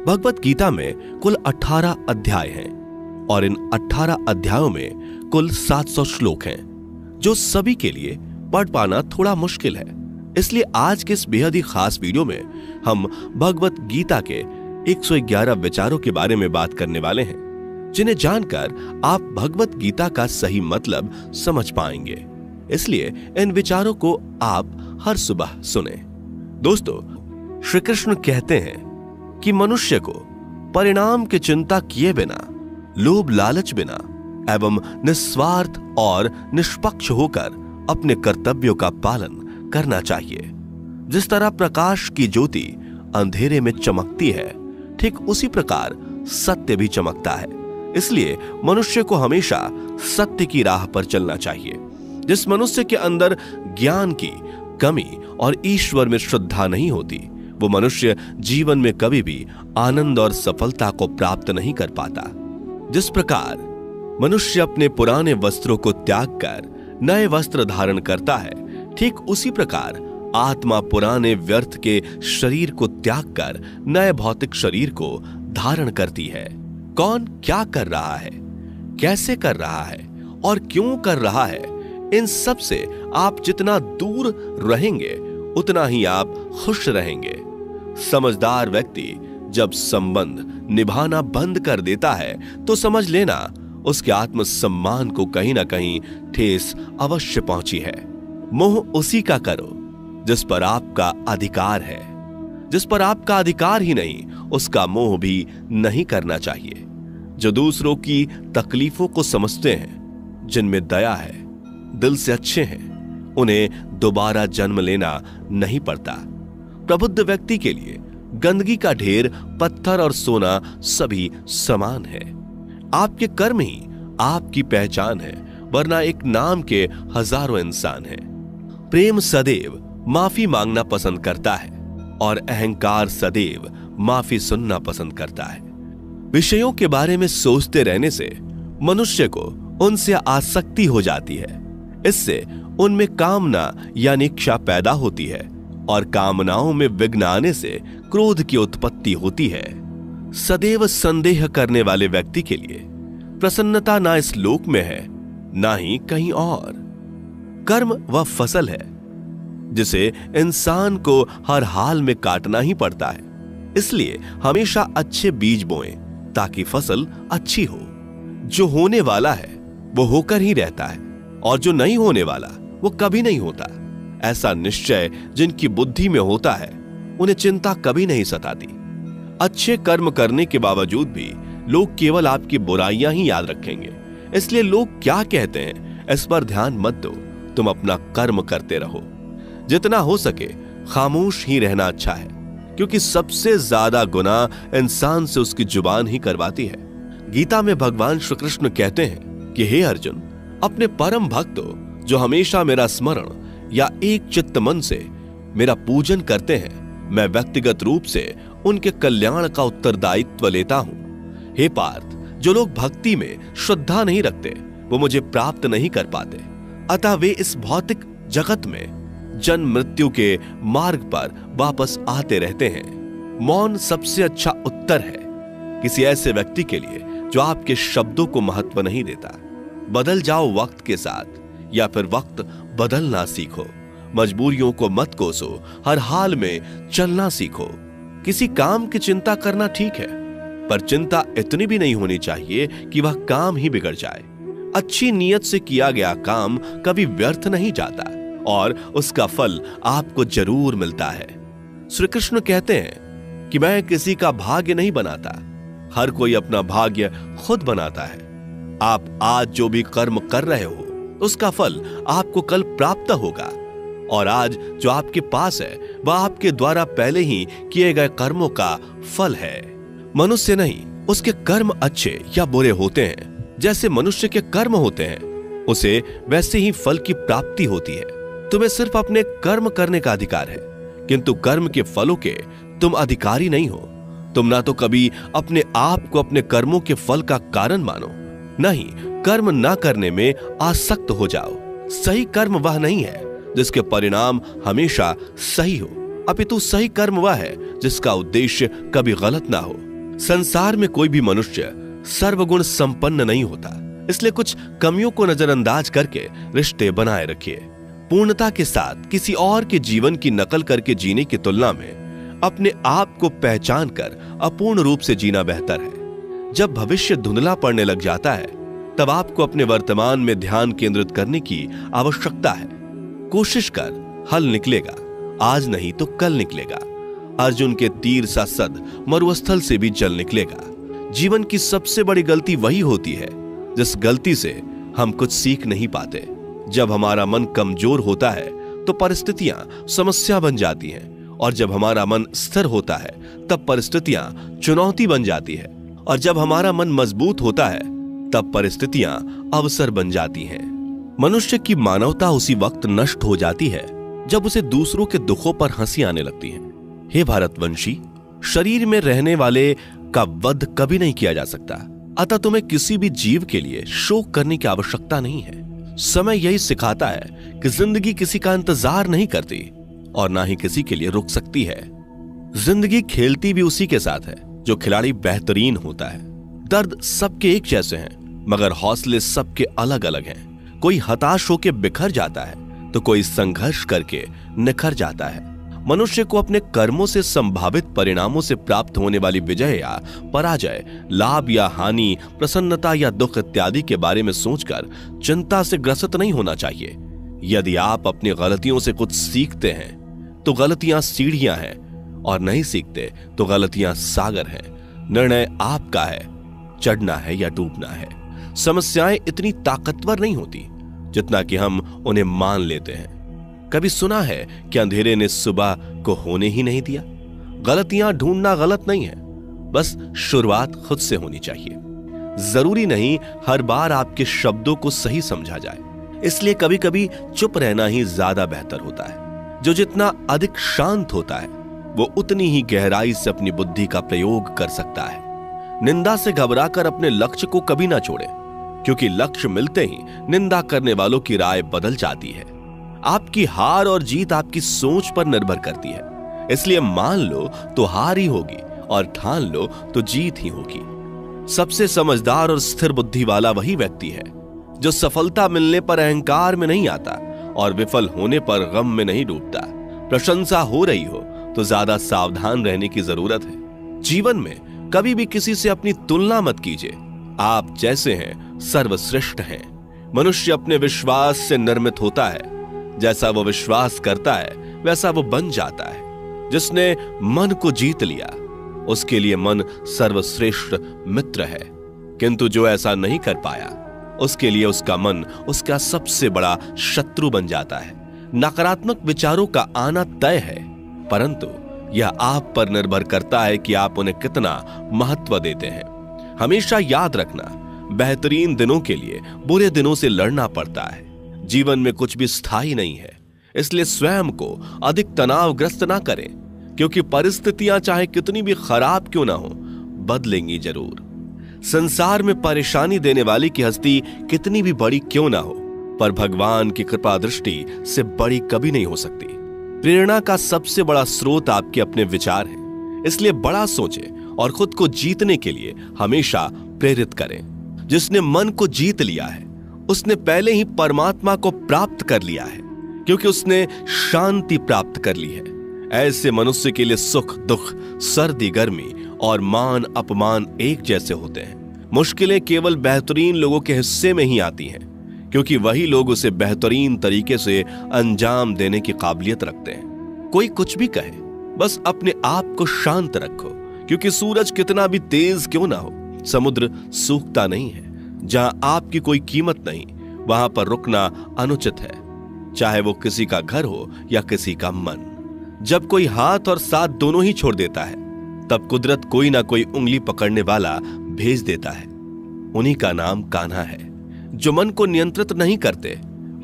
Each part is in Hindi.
भगवत गीता में कुल 18 अध्याय हैं और इन 18 अध्यायों में कुल 700 श्लोक हैं, जो सभी के लिए पढ़ पाना थोड़ा मुश्किल है। इसलिए आज के इस बेहद ही खास वीडियो में हम भगवत गीता के 111 विचारों के बारे में बात करने वाले हैं, जिन्हें जानकर आप भगवत गीता का सही मतलब समझ पाएंगे। इसलिए इन विचारों को आप हर सुबह सुने। दोस्तों, श्री कृष्ण कहते हैं कि मनुष्य को परिणाम की चिंता किए बिना, लोभ लालच बिना एवं निस्वार्थ और निष्पक्ष होकर अपने कर्तव्यों का पालन करना चाहिए। जिस तरह प्रकाश की ज्योति अंधेरे में चमकती है, ठीक उसी प्रकार सत्य भी चमकता है। इसलिए मनुष्य को हमेशा सत्य की राह पर चलना चाहिए। जिस मनुष्य के अंदर ज्ञान की कमी और ईश्वर में श्रद्धा नहीं होती, वो मनुष्य जीवन में कभी भी आनंद और सफलता को प्राप्त नहीं कर पाता। जिस प्रकार मनुष्य अपने पुराने वस्त्रों को त्याग कर नए वस्त्र धारण करता है, ठीक उसी प्रकार आत्मा पुराने व्यर्थ के शरीर को त्याग कर नए भौतिक शरीर को धारण करती है। कौन क्या कर रहा है, कैसे कर रहा है और क्यों कर रहा है, इन सब से आप जितना दूर रहेंगे उतना ही आप खुश रहेंगे। समझदार व्यक्ति जब संबंध निभाना बंद कर देता है तो समझ लेना उसके आत्मसम्मान को कहीं ना कहीं ठेस अवश्य पहुंची है। मोह उसी का करो जिस पर आपका अधिकार है। जिस पर आपका अधिकार ही नहीं, उसका मोह भी नहीं करना चाहिए। जो दूसरों की तकलीफों को समझते हैं, जिनमें दया है, दिल से अच्छे हैं, उन्हें दोबारा जन्म लेना नहीं पड़ता। प्रबुद्ध व्यक्ति के लिए गंदगी का ढेर, पत्थर और सोना सभी समान है। आपके कर्म ही आपकी पहचान है, वरना एक नाम के हजारों इंसान हैं। प्रेम सदैव माफी मांगना पसंद करता है और अहंकार सदैव माफी सुनना पसंद करता है। विषयों के बारे में सोचते रहने से मनुष्य को उनसे आसक्ति हो जाती है। इससे उनमें कामना यानी इच्छा पैदा होती है और कामनाओं में विघ्न आने से क्रोध की उत्पत्ति होती है। सदैव संदेह करने वाले व्यक्ति के लिए प्रसन्नता ना इस लोक में है, ना ही कहीं और। कर्म वह फसल है जिसे इंसान को हर हाल में काटना ही पड़ता है। इसलिए हमेशा अच्छे बीज बोएं ताकि फसल अच्छी हो। जो होने वाला है वो होकर ही रहता है और जो नहीं होने वाला वो कभी नहीं होता। ऐसा निश्चय जिनकी बुद्धि में होता है, उन्हें चिंता कभी नहीं सताती। अच्छे कर्म करने के बावजूद भी लोग केवल आपकी बुराइयां ही याद रखेंगे। इसलिए लोग क्या कहते हैं इस पर ध्यान मत दो, तुम अपना कर्म करते रहो। जितना हो सके खामोश ही रहना अच्छा है, क्योंकि सबसे ज्यादा गुनाह इंसान से उसकी जुबान ही करवाती है। गीता में भगवान श्री कृष्ण कहते हैं कि हे अर्जुन, अपने परम भक्तों जो हमेशा मेरा स्मरण या एक चित्त मन से मेरा पूजन करते हैं, मैं व्यक्तिगत रूप से उनके कल्याण का उत्तरदायित्व लेता हूं। हे पार्थ, जो लोग भक्ति में श्रद्धा नहीं रखते वो मुझे प्राप्त नहीं कर पाते। अतः वे इस भौतिक जगत में जन्म मृत्यु के मार्ग पर वापस आते रहते हैं। मौन सबसे अच्छा उत्तर है किसी ऐसे व्यक्ति के लिए जो आपके शब्दों को महत्व नहीं देता। बदल जाओ वक्त के साथ, या फिर वक्त बदलना सीखो। मजबूरियों को मत कोसो, हर हाल में चलना सीखो। किसी काम की चिंता करना ठीक है, पर चिंता इतनी भी नहीं होनी चाहिए कि वह काम ही बिगड़ जाए। अच्छी नीयत से किया गया काम कभी व्यर्थ नहीं जाता और उसका फल आपको जरूर मिलता है। श्री कृष्ण कहते हैं कि मैं किसी का भाग्य नहीं बनाता, हर कोई अपना भाग्य खुद बनाता है। आप आज जो भी कर्म कर रहे हो उसका फल आपको कल प्राप्त होगा, और आज जो आपके पास है वह आपके द्वारा पहले ही किए गए कर्मों का फल है। मनुष्य नहीं, उसके कर्म अच्छे या बुरे होते हैं। जैसे मनुष्य के कर्म होते हैं, उसे वैसे ही फल की प्राप्ति होती है। तुम्हें सिर्फ अपने कर्म करने का अधिकार है, किंतु कर्म के फलों के तुम अधिकारी नहीं हो। तुम ना तो कभी अपने आप को अपने कर्मों के फल का कारण मानो, नहीं कर्म ना करने में आसक्त हो जाओ। सही कर्म वह नहीं है जिसके परिणाम हमेशा सही हो, अपितु सही कर्म वह है जिसका उद्देश्य कभी गलत ना हो। संसार में कोई भी मनुष्य सर्वगुण संपन्न नहीं होता, इसलिए कुछ कमियों को नजरअंदाज करके रिश्ते बनाए रखिए। पूर्णता के साथ किसी और के जीवन की नकल करके जीने की तुलना में अपने आप को पहचान कर अपूर्ण रूप से जीना बेहतर है। जब भविष्य धुंधला पड़ने लग जाता है तब आपको अपने वर्तमान में ध्यान केंद्रित करने की आवश्यकता है। कोशिश कर, हल निकलेगा, आज नहीं तो कल निकलेगा। अर्जुन के तीर सा सद मरुस्थल से भी जल निकलेगा। जीवन की सबसे बड़ी गलती वही होती है जिस गलती से हम कुछ सीख नहीं पाते। जब हमारा मन कमजोर होता है तो परिस्थितियां समस्या बन जाती हैं, और जब हमारा मन स्थिर होता है तब परिस्थितियां चुनौती बन जाती है, और जब हमारा मन मजबूत होता है तब परिस्थितियां अवसर बन जाती हैं। मनुष्य की मानवता उसी वक्त नष्ट हो जाती है जब उसे दूसरों के दुखों पर हंसी आने लगती है। हे भारतवंशी, शरीर में रहने वाले का वध कभी नहीं किया जा सकता, अतः तुम्हें किसी भी जीव के लिए शोक करने की आवश्यकता नहीं है। समय यही सिखाता है कि जिंदगी किसी का इंतजार नहीं करती और ना ही किसी के लिए रुक सकती है। जिंदगी खेलती भी उसी के साथ है जो खिलाड़ी बेहतरीन होता है। दर्द सबके एक जैसे हैं, मगर हौसले सबके अलग अलग हैं। कोई हताश होकर बिखर जाता है तो कोई संघर्ष करके निखर जाता है। मनुष्य को अपने कर्मों से संभावित परिणामों से प्राप्त होने वाली विजय या पराजय, लाभ या हानि, प्रसन्नता या दुख इत्यादि के बारे में सोचकर चिंता से ग्रसित नहीं होना चाहिए। यदि आप अपनी गलतियों से कुछ सीखते हैं तो गलतियां सीढ़ियां हैं, और नहीं सीखते तो गलतियां सागर हैं। निर्णय आपका है, चढ़ना है या डूबना है। समस्याएं इतनी ताकतवर नहीं होती जितना कि हम उन्हें मान लेते हैं। कभी सुना है कि अंधेरे ने सुबह को होने ही नहीं दिया? गलतियां ढूंढना गलत नहीं है, बस शुरुआत खुद से होनी चाहिए। जरूरी नहीं हर बार आपके शब्दों को सही समझा जाए, इसलिए कभी कभी चुप रहना ही ज्यादा बेहतर होता है। जो जितना अधिक शांत होता है वो उतनी ही गहराई से अपनी बुद्धि का प्रयोग कर सकता है। निंदा से घबराकर अपने लक्ष्य को कभी ना छोड़े, क्योंकि लक्ष्य मिलते ही निंदा करने वालों की राय बदल जाती है। आपकी हार और जीत आपकी सोच पर निर्भर करती है, इसलिए मान लो तो हार ही होगी और ठान लो तो जीत ही होगी। सबसे समझदार और स्थिर बुद्धि वाला वही व्यक्ति है जो सफलता मिलने पर अहंकार में नहीं आता और विफल होने पर गम में नहीं डूबता। प्रशंसा हो रही हो तो ज्यादा सावधान रहने की जरूरत है। जीवन में कभी भी किसी से अपनी तुलना मत कीजिए। आप जैसे हैं सर्वश्रेष्ठ हैं। मनुष्य अपने विश्वास से निर्मित होता है। जैसा वो विश्वास करता है वैसा वो बन जाता है। जिसने मन को जीत लिया उसके लिए मन सर्वश्रेष्ठ मित्र है, किंतु जो ऐसा नहीं कर पाया उसके लिए उसका मन उसका सबसे बड़ा शत्रु बन जाता है। नकारात्मक विचारों का आना तय है, परंतु यह आप पर निर्भर करता है कि आप उन्हें कितना महत्व देते हैं। हमेशा याद रखना, बेहतरीन दिनों के लिए बुरे दिनों से लड़ना पड़ता है। जीवन में कुछ भी स्थायी नहीं है, इसलिए स्वयं को अधिक तनावग्रस्त ना करें, क्योंकि परिस्थितियां चाहे कितनी भी खराब क्यों ना हो, बदलेंगी जरूर। संसार में परेशानी देने वाली की हस्ती कितनी भी बड़ी क्यों ना हो, पर भगवान की कृपा दृष्टि से बड़ी कभी नहीं हो सकती। प्रेरणा का सबसे बड़ा स्रोत आपके अपने विचार हैं, इसलिए बड़ा सोचें और खुद को जीतने के लिए हमेशा प्रेरित करें। जिसने मन को जीत लिया है उसने पहले ही परमात्मा को प्राप्त कर लिया है, क्योंकि उसने शांति प्राप्त कर ली है। ऐसे मनुष्य के लिए सुख दुख, सर्दी गर्मी और मान अपमान एक जैसे होते हैं। मुश्किलें केवल बेहतरीन लोगों के हिस्से में ही आती हैं, क्योंकि वही लोग उसे बेहतरीन तरीके से अंजाम देने की काबिलियत रखते हैं। कोई कुछ भी कहे, बस अपने आप को शांत रखो, क्योंकि सूरज कितना भी तेज क्यों ना हो, समुद्र सूखता नहीं है। जहां आपकी कोई कीमत नहीं वहां पर रुकना अनुचित है, चाहे वो किसी का घर हो या किसी का मन। जब कोई हाथ और साथ दोनों ही छोड़ देता है तब कुदरत कोई ना कोई उंगली पकड़ने वाला भेज देता है। उन्हीं का नाम कान्हा है। जो मन को नियंत्रित नहीं करते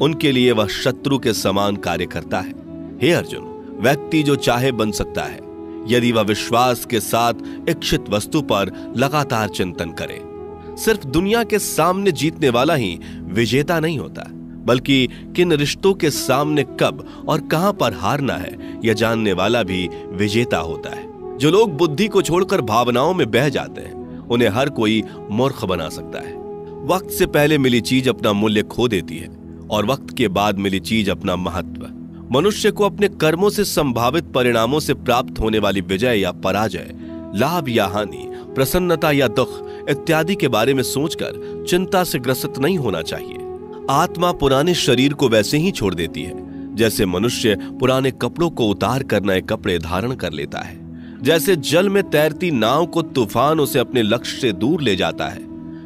उनके लिए वह शत्रु के समान कार्य करता है। हे अर्जुन, व्यक्ति जो चाहे बन सकता है यदि वह विश्वास के साथ इच्छित वस्तु पर लगातार चिंतन करे। सिर्फ दुनिया के सामने जीतने वाला ही विजेता नहीं होता, बल्कि किन रिश्तों के सामने कब और कहां पर हारना है यह जानने वाला भी विजेता होता है। जो लोग बुद्धि को छोड़कर भावनाओं में बह जाते हैं, उन्हें हर कोई मूर्ख बना सकता है। वक्त से पहले मिली चीज अपना मूल्य खो देती है और वक्त के बाद मिली चीज अपना महत्व। मनुष्य को अपने कर्मों से संभावित परिणामों से प्राप्त होने वाली विजय या पराजय, लाभ या हानि, प्रसन्नता या दुख इत्यादि के बारे में सोचकर चिंता से ग्रसित नहीं होना चाहिए। आत्मा पुराने शरीर को वैसे ही छोड़ देती है जैसे मनुष्य पुराने कपड़ों को उतार कर नए कपड़े धारण कर लेता है। जैसे जल में तैरती नाव को तूफान उसे अपने लक्ष्य से दूर ले जाता है,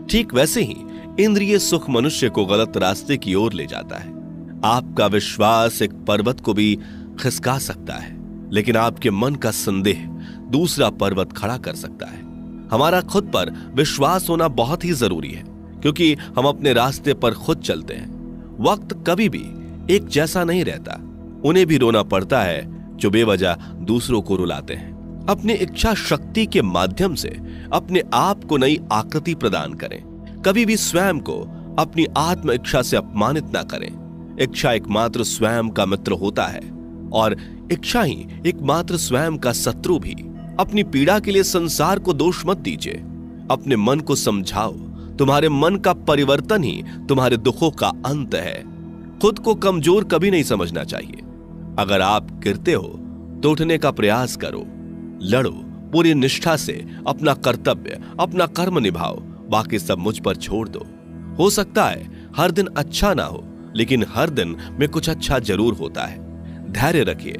ठीक वैसे ही इंद्रिय सुख मनुष्य को गलत रास्ते की ओर ले जाता है। आपका विश्वास एक पर्वत को भी खिसका सकता है, लेकिन आपके मन का संदेह दूसरा पर्वत खड़ा कर सकता है। हमारा खुद पर विश्वास होना बहुत ही जरूरी है, क्योंकि हम अपने रास्ते पर खुद चलते हैं। वक्त कभी भी एक जैसा नहीं रहता। उन्हें भी रोना पड़ता है जो बेवजह दूसरों को रुलाते हैं। अपनी इच्छा शक्ति के माध्यम से अपने आप को नई आकृति प्रदान करें। कभी भी स्वयं को अपनी आत्म इच्छा से अपमानित ना करें। इच्छा एकमात्र स्वयं का मित्र होता है और इच्छा ही एकमात्र स्वयं का शत्रु भी। अपनी पीड़ा के लिए संसार को दोष मत दीजिए, अपने मन को समझाओ। तुम्हारे मन का परिवर्तन ही तुम्हारे दुखों का अंत है। खुद को कमजोर कभी नहीं समझना चाहिए। अगर आप गिरते हो तो उठने का प्रयास करो, लड़ो, पूरी निष्ठा से अपना कर्तव्य, अपना कर्म निभाओ, बाकी सब मुझ पर छोड़ दो। हो सकता है हर दिन अच्छा ना हो, लेकिन हर दिन में कुछ अच्छा जरूर होता है। धैर्य रखिए।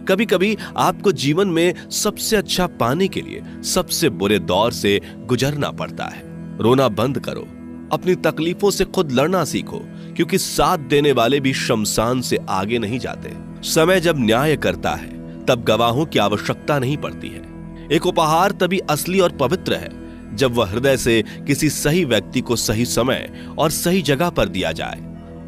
कभी कभी आपको जीवन में सबसे अच्छा पाने के लिए सबसे बुरे दौर से गुजरना पड़ता है। रोना बंद करो, अपनी तकलीफों से खुद लड़ना सीखो, क्योंकि साथ देने वाले भी शमशान से आगे नहीं जाते। समय जब न्याय करता है तब गवाहों की आवश्यकता नहीं पड़ती है। एक उपहार तभी असली और पवित्र है जब वह हृदय से किसी सही व्यक्ति को सही समय और सही जगह पर दिया जाए,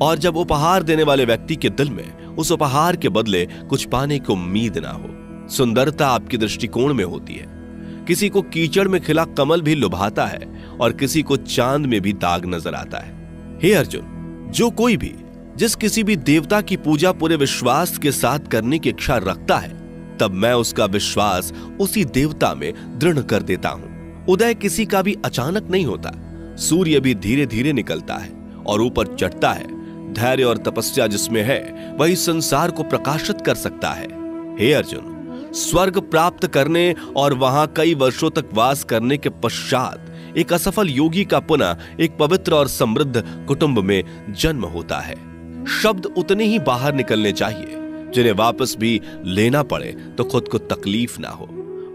और जब उपहार देने वाले व्यक्ति के दिल में उस उपहार के बदले कुछ पाने की उम्मीद ना हो। सुंदरता आपके दृष्टिकोण में होती है। किसी को कीचड़ में खिला कमल भी लुभाता है और किसी को चांद में भी दाग नजर आता है। हे अर्जुन, जो कोई भी जिस किसी भी देवता की पूजा पूरे विश्वास के साथ करने की इच्छा रखता है, तब मैं उसका विश्वास उसी देवता में दृढ़ कर देता हूं। उदय किसी का भी अचानक नहीं होता। सूर्य भी धीरे धीरे निकलता है और ऊपर चढ़ता है। धैर्य और तपस्या जिसमें है वही संसार को प्रकाशित कर सकता है। हे अर्जुन, स्वर्ग प्राप्त करने और वहां कई वर्षों तक वास करने के पश्चात एक असफल योगी का पुनः एक पवित्र और समृद्ध कुटुंब में जन्म होता है। शब्द उतने ही बाहर निकलने चाहिए जिन्हें वापस भी लेना पड़े तो खुद को तकलीफ ना हो।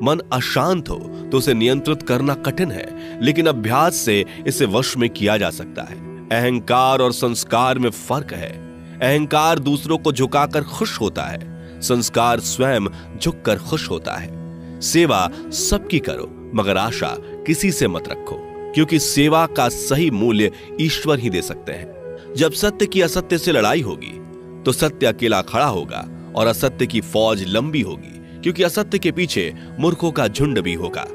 मन अशांत हो तो उसे नियंत्रित करना कठिन है, लेकिन अभ्यास से इसे वश में किया जा सकता है। अहंकार और संस्कार में फर्क है। अहंकार दूसरों को झुकाकर खुश होता है, संस्कार स्वयं झुककर खुश होता है। सेवा सबकी करो, मगर आशा किसी से मत रखो, क्योंकि सेवा का सही मूल्य ईश्वर ही दे सकते हैं। जब सत्य की असत्य से लड़ाई होगी तो सत्य अकेला खड़ा होगा और असत्य की फौज लंबी होगी, क्योंकि असत्य के पीछे मूर्खों का झुंड भी होगा।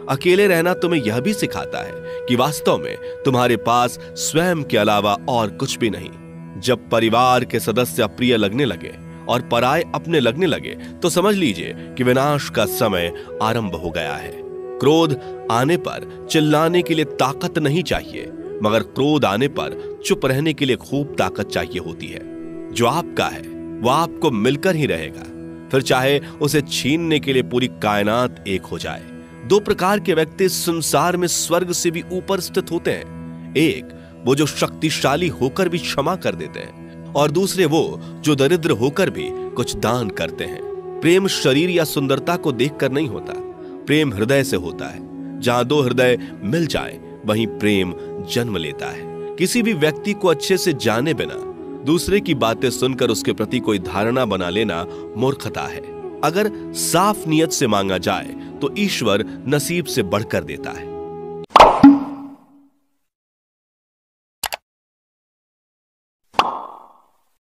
अकेले रहना तुम्हें यह भी सिखाता है कि वास्तव में तुम्हारे पास स्वयं के अलावा और कुछ भी नहीं। जब परिवार के सदस्य अप्रिय लगने लगे और पराये अपने लगने लगे तो समझ लीजिए कि विनाश का समय आरंभ हो गया है। क्रोध आने पर चिल्लाने के लिए ताकत नहीं चाहिए, मगर क्रोध आने पर चुप रहने के लिए खूब ताकत चाहिए होती है। जो आपका है वह आपको मिलकर ही रहेगा, फिर चाहे उसे छीनने के लिए पूरी कायनात एक हो जाए। दो प्रकार के व्यक्ति संसार में स्वर्ग से भी ऊपर स्थित होते हैं। एक वो जो शक्तिशाली होकर भी क्षमा कर देते हैं, और दूसरे वो जो दरिद्र होकर भी कुछ दान करते हैं। प्रेम शरीर या सुंदरता को देखकर नहीं होता, प्रेम हृदय से होता है। जहां दो हृदय मिल जाएं, वहीं प्रेम जन्म लेता है। किसी भी व्यक्ति को अच्छे से जाने बिना दूसरे की बातें सुनकर उसके प्रति कोई धारणा बना लेना मूर्खता है। अगर साफ नियत से मांगा जाए तो ईश्वर नसीब से बढ़कर देता है।